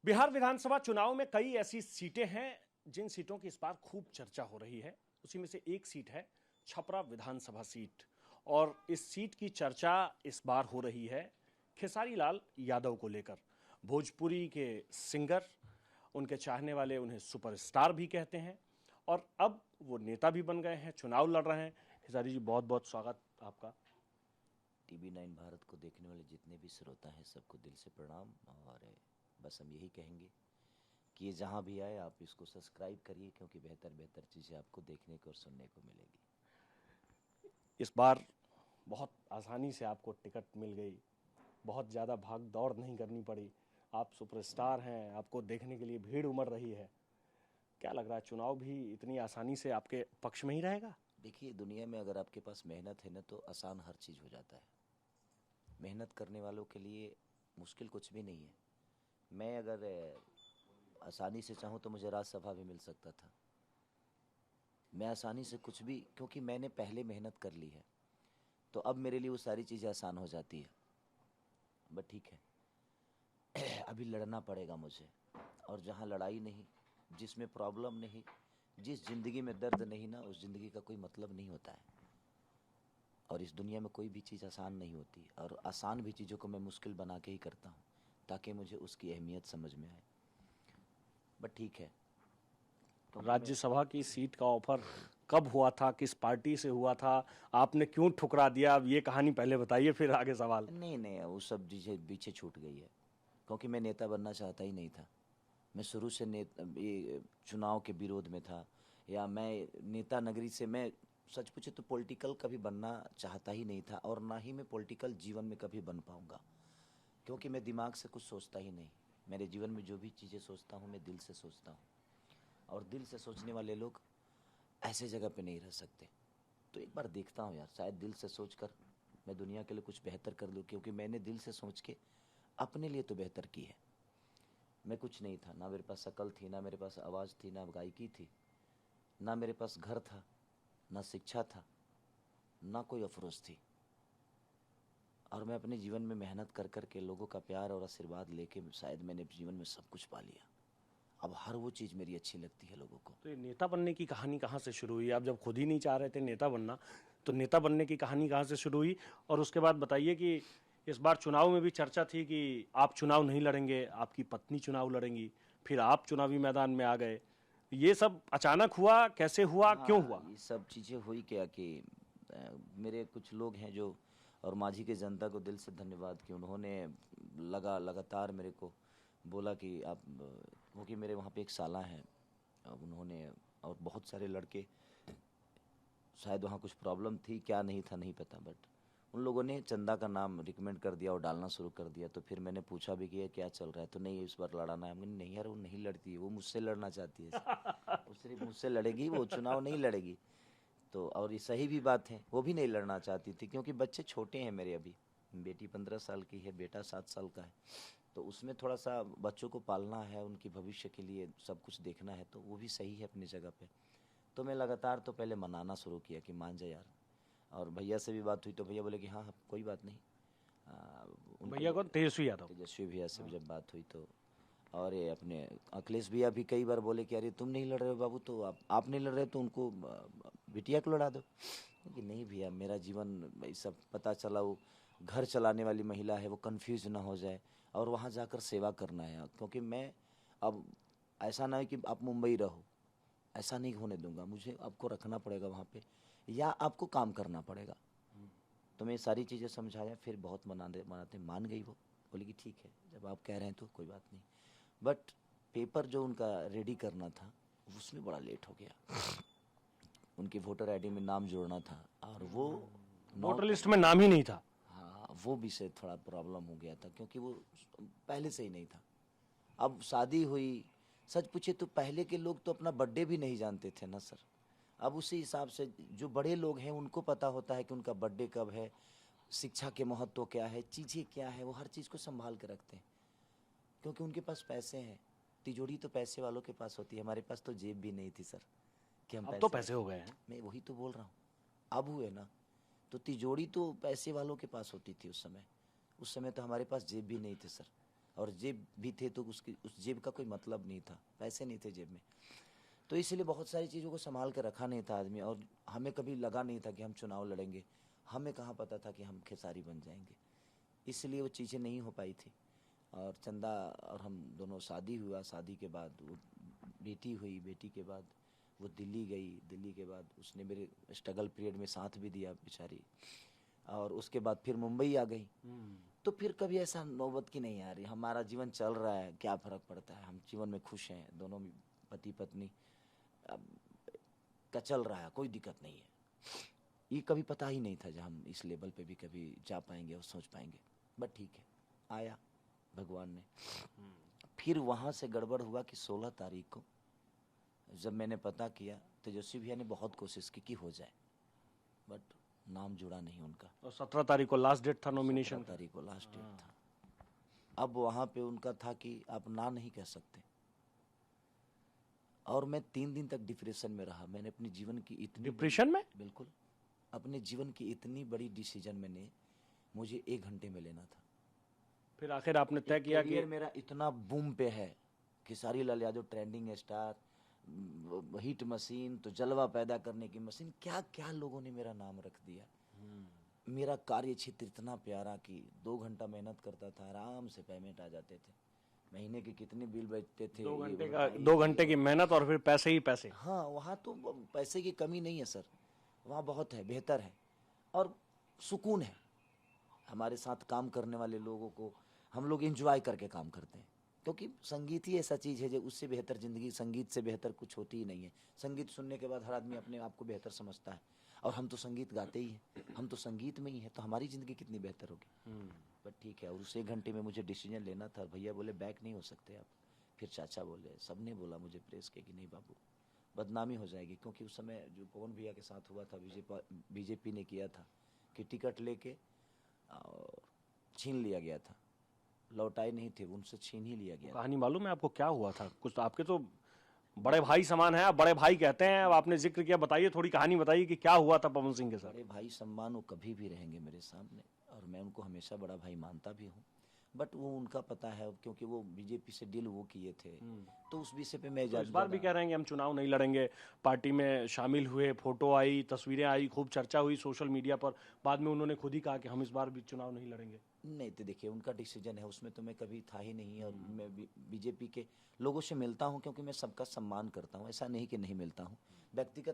बिहार विधानसभा चुनाव में कई ऐसी सीटें हैं जिन सीटों की इस बार खूब चर्चा हो रही है। उसी में से एक सीट है छपरा विधानसभा सीट, और इस सीट की चर्चा इस बार हो रही है खेसारी लाल यादव को लेकर। भोजपुरी के सिंगर, उनके चाहने वाले उन्हें सुपरस्टार भी कहते हैं, और अब वो नेता भी बन गए हैं, चुनाव लड़ रहे हैं। खेसारी जी, बहुत बहुत स्वागत आपका। TV9 भारत को देखने वाले जितने भी श्रोता हैं सबको दिल से प्रणाम। और बस हम यही कहेंगे कि ये जहाँ भी आए आप इसको सब्सक्राइब करिए, क्योंकि बेहतर बेहतर चीज़ें आपको देखने को और सुनने को मिलेगी। इस बार बहुत आसानी से आपको टिकट मिल गई, बहुत ज़्यादा भाग दौड़ नहीं करनी पड़ी। आप सुपरस्टार हैं, आपको देखने के लिए भीड़ उमड़ रही है। क्या लग रहा है, चुनाव भी इतनी आसानी से आपके पक्ष में ही रहेगा? देखिए, दुनिया में अगर आपके पास मेहनत है ना तो आसान हर चीज़ हो जाता है। मेहनत करने वालों के लिए मुश्किल कुछ भी नहीं है। मैं अगर आसानी से चाहूँ तो मुझे राज्यसभा भी मिल सकता था। मैं आसानी से कुछ भी, क्योंकि मैंने पहले मेहनत कर ली है, तो अब मेरे लिए वो सारी चीज़ें आसान हो जाती है। बट ठीक है, अभी लड़ना पड़ेगा मुझे। और जहाँ लड़ाई नहीं, जिसमें प्रॉब्लम नहीं, जिस ज़िंदगी में दर्द नहीं ना, उस ज़िंदगी का कोई मतलब नहीं होता है। और इस दुनिया में कोई भी चीज़ आसान नहीं होती, और आसान भी चीज़ों को मैं मुश्किल बना के ही करता हूँ ताकि मुझे उसकी अहमियत समझ में आए। बट ठीक है, राज्यसभा की सीट का ऑफर कब हुआ था, किस पार्टी से हुआ था, आपने क्यों ठुकरा दिया? अब ये कहानी पहले बताइए, फिर आगे सवाल। नहीं नहीं, वो सब चीज़ें पीछे छूट गई है, क्योंकि मैं नेता बनना चाहता ही नहीं था। मैं शुरू से ये चुनाव के विरोध में था, या मैं नेता नगरी से, मैं सच पूछे तो पॉलिटिकल कभी बनना चाहता ही नहीं था, और ना ही मैं पॉलिटिकल जीवन में कभी बन पाऊंगा, क्योंकि मैं दिमाग से कुछ सोचता ही नहीं। मेरे जीवन में जो भी चीज़ें सोचता हूँ मैं दिल से सोचता हूँ, और दिल से सोचने वाले लोग ऐसे जगह पे नहीं रह सकते। तो एक बार देखता हूँ यार, शायद दिल से सोचकर मैं दुनिया के लिए कुछ बेहतर कर लूँ, क्योंकि मैंने दिल से सोच के अपने लिए तो बेहतर की है। मैं कुछ नहीं था, ना मेरे पास शक्ल थी, ना मेरे पास आवाज़ थी, ना गायकी थी, ना मेरे पास घर था, ना शिक्षा था, ना कोई अफरोज थी। और मैं अपने जीवन में मेहनत कर कर के लोगों का प्यार और आशीर्वाद लेके शायद मैंने जीवन में सब कुछ पा लिया। अब हर वो चीज़ मेरी अच्छी लगती है लोगों को। तो ये नेता बनने की कहानी कहाँ से शुरू हुई? आप जब खुद ही नहीं चाह रहे थे नेता बनना, तो नेता बनने की कहानी कहाँ से शुरू हुई? और उसके बाद बताइए कि इस बार चुनाव में भी चर्चा थी कि आप चुनाव नहीं लड़ेंगे, आपकी पत्नी चुनाव लड़ेंगी, फिर आप चुनावी मैदान में आ गए। ये सब अचानक हुआ, कैसे हुआ, क्यों हाँ, हुआ? ये सब चीज़ें हुई क्या कि मेरे कुछ लोग हैं जो, और माझी के जनता को दिल से धन्यवाद कि उन्होंने लगातार मेरे को बोला कि आप, क्योंकि मेरे वहाँ पे एक साला हैं, अब उन्होंने, और बहुत सारे लड़के, शायद वहाँ कुछ प्रॉब्लम थी, क्या नहीं था नहीं पता, बट उन लोगों ने चंदा का नाम रिकमेंड कर दिया और डालना शुरू कर दिया। तो फिर मैंने पूछा भी कि क्या चल रहा है, तो नहीं इस बार लड़ाना है। हमने नहीं यार, वो नहीं लड़ती है, वो मुझसे लड़ना चाहती है, वो सिर्फ मुझसे लड़ेगी, वो चुनाव नहीं लड़ेगी। तो और ये सही भी बात है, वो भी नहीं लड़ना चाहती थी, क्योंकि बच्चे छोटे हैं मेरे अभी। बेटी 15 साल की है, बेटा 7 साल का है, तो उसमें थोड़ा सा बच्चों को पालना है, उनकी भविष्य के लिए सब कुछ देखना है, तो वो भी सही है अपनी जगह पे। तो मैं लगातार तो पहले मनाना शुरू किया कि मान जा यार। और भैया से भी बात हुई तो भैया बोले कि हाँ हाँ कोई बात नहीं। उनको भैया कौन? तेजस्वी यादव? तेजस्वी भैया से भी जब बात हुई तो, और ये अपने अखिलेश भैया भी कई बार बोले कि अरे तुम नहीं लड़ रहे हो बाबू, तो आप नहीं लड़ रहे तो उनको बिटिया को लड़ा दो। कि नहीं भैया, मेरा जीवन ये सब पता चला, वो घर चलाने वाली महिला है, वो कंफ्यूज ना हो जाए, और वहाँ जाकर सेवा करना है। क्योंकि मैं अब, ऐसा ना है कि आप मुंबई रहो, ऐसा नहीं होने दूंगा। मुझे आपको रखना पड़ेगा वहाँ पे, या आपको काम करना पड़ेगा। तो मैं सारी चीज़ें समझाया, फिर बहुत मनाते मनाते मान गई। वो बोली कि ठीक है, जब आप कह रहे हैं तो कोई बात नहीं। बट पेपर जो उनका रेडी करना था उसमें बड़ा लेट हो गया। उनकी वोटर आईडी में नाम जोड़ना था, और वो वोटर लिस्ट में नाम ही नहीं था? हाँ, वो विषय थोड़ा प्रॉब्लम हो गया था, क्योंकि वो पहले से ही नहीं था। अब शादी हुई, सच पूछे तो पहले के लोग तो अपना बर्थडे भी नहीं जानते थे ना सर। अब उसी हिसाब से जो बड़े लोग हैं उनको पता होता है कि उनका बर्थडे कब है, शिक्षा के महत्व क्या है, चीज़ें क्या है, वो हर चीज़ को संभाल के रखते हैं, क्योंकि उनके पास पैसे हैं। तिजोरी तो पैसे वालों के पास होती है, हमारे पास तो जेब भी नहीं थी सर कि हम अब तो पैसे पैसे रखें। हो गए हैं। मैं वही तो बोल रहा हूँ, अब हुए ना। तो तिजोरी तो पैसे वालों के पास होती थी उस समय। उस समय तो हमारे पास जेब भी नहीं थे सर। और जेब भी थे तो उसकी उस जेब का कोई मतलब नहीं था, पैसे नहीं थे जेब में। तो इसलिए बहुत सारी चीज़ों को संभाल कर रखा नहीं था आदमी, और हमें कभी लगा नहीं था कि हम चुनाव लड़ेंगे, हमें कहाँ पता था कि हम खेसारी बन जाएंगे, इसलिए वो चीज़ें नहीं हो पाई थी। और चंदा और हम दोनों शादी हुआ, शादी के बाद वो बेटी हुई, बेटी के बाद वो दिल्ली गई, दिल्ली के बाद उसने मेरे स्ट्रगल पीरियड में साथ भी दिया बेचारी, और उसके बाद फिर मुंबई आ गई। तो फिर कभी ऐसा नौबत की नहीं आ रही, हमारा जीवन चल रहा है, क्या फ़र्क पड़ता है, हम जीवन में खुश हैं, दोनों पति पत्नी का चल रहा है, कोई दिक्कत नहीं है। ये कभी पता ही नहीं था जब हम इस लेवल पे भी कभी जा पाएंगे और सोच पाएंगे, बट ठीक है, आया भगवान ने। फिर वहाँ से गड़बड़ हुआ कि 16 तारीख को जब मैंने पता किया, तेजस्वी भैया ने बहुत कोशिश की कि हो जाए, बट नाम जुड़ा नहीं उनका। और 17 तारीख को लास्ट डेट था नॉमिनेशन 17 तारीख को लास्ट डेट था। अब वहाँ पे उनका था कि आप ना नहीं कह सकते, और मैं 3 दिन तक डिप्रेशन में रहा। मैंने अपनी जीवन की इतनी डिप्रेशन में? बिल्कुल, अपने जीवन की इतनी बड़ी डिसीजन मैंने मुझे 1 घंटे में लेना था। फिर आखिर आपने तय किया कि करियर मेरा इतना बूम पे है, Khesari Lal Yadav trending star, hit machine, तो जलवा पैदा करने की मशीन, क्या क्या लोगों ने मेरा नाम रख दिया। मेरा कार्य क्षेत्र इतना प्यारा कि 2 घंटा मेहनत करता था, आराम से पेमेंट आ जाते थे। महीने के कितने बिल बचते थे, 2 घंटे की मेहनत और फिर पैसे ही पैसे। हाँ, वहाँ तो पैसे की कमी नहीं है सर, वहाँ बहुत है, बेहतर है और सुकून है। हमारे साथ काम करने वाले लोगों को हम लोग एंजॉय करके काम करते हैं, क्योंकि संगीत ही ऐसा चीज़ है जो उससे बेहतर ज़िंदगी, संगीत से बेहतर कुछ होती ही नहीं है। संगीत सुनने के बाद हर आदमी अपने आप को बेहतर समझता है, और हम तो संगीत गाते ही हैं, हम तो संगीत में ही हैं, तो हमारी ज़िंदगी कितनी बेहतर होगी। बट ठीक है, और उस 1 घंटे में मुझे डिसीजन लेना था। भैया बोले बैक नहीं हो सकते आप, फिर चाचा बोले, सबने बोला मुझे प्रेस के कि नहीं बाबू, बदनामी हो जाएगी, क्योंकि उस समय जो पवन भैया के साथ हुआ था, बीजेपी ने किया था कि टिकट लेके और छीन लिया गया था, लौटाए नहीं थे, उनसे छीन ही लिया गया। कहानी मालूम है आपको क्या हुआ था? कुछ आपके तो बड़े भाई समान है, आप बड़े भाई कहते हैं, अब आपने जिक्र किया, बताइए, थोड़ी कहानी बताइए कि क्या हुआ था पवन सिंह के साथ। बड़े भाई सम्मान वो कभी भी रहेंगे मेरे सामने, और मैं उनको हमेशा बड़ा भाई मानता भी हूँ, बट वो उनका पता है, क्योंकि वो बीजेपी से डील वो किए थे, तो उस विषय पे मैं तो इस बार भी कह रहे हैं कि हम चुनाव नहीं लड़ेंगे, पार्टी में शामिल हुए, फोटो आई, तस्वीरें आई, खूब चर्चा हुई सोशल मीडिया पर, बाद में उन्होंने खुद ही कहा कि हम इस बार भी चुनाव नहीं लड़ेंगे। नहीं, तो देखिए उनका डिसीजन है, उसमें तो मैं कभी था ही नहीं, और मैं बीजेपी के लोगों से मिलता हूं, क्योंकि मैं सबका सम्मान करता हूं, ऐसा नहीं कि नहीं मिलता हूं। व्यक्तिगत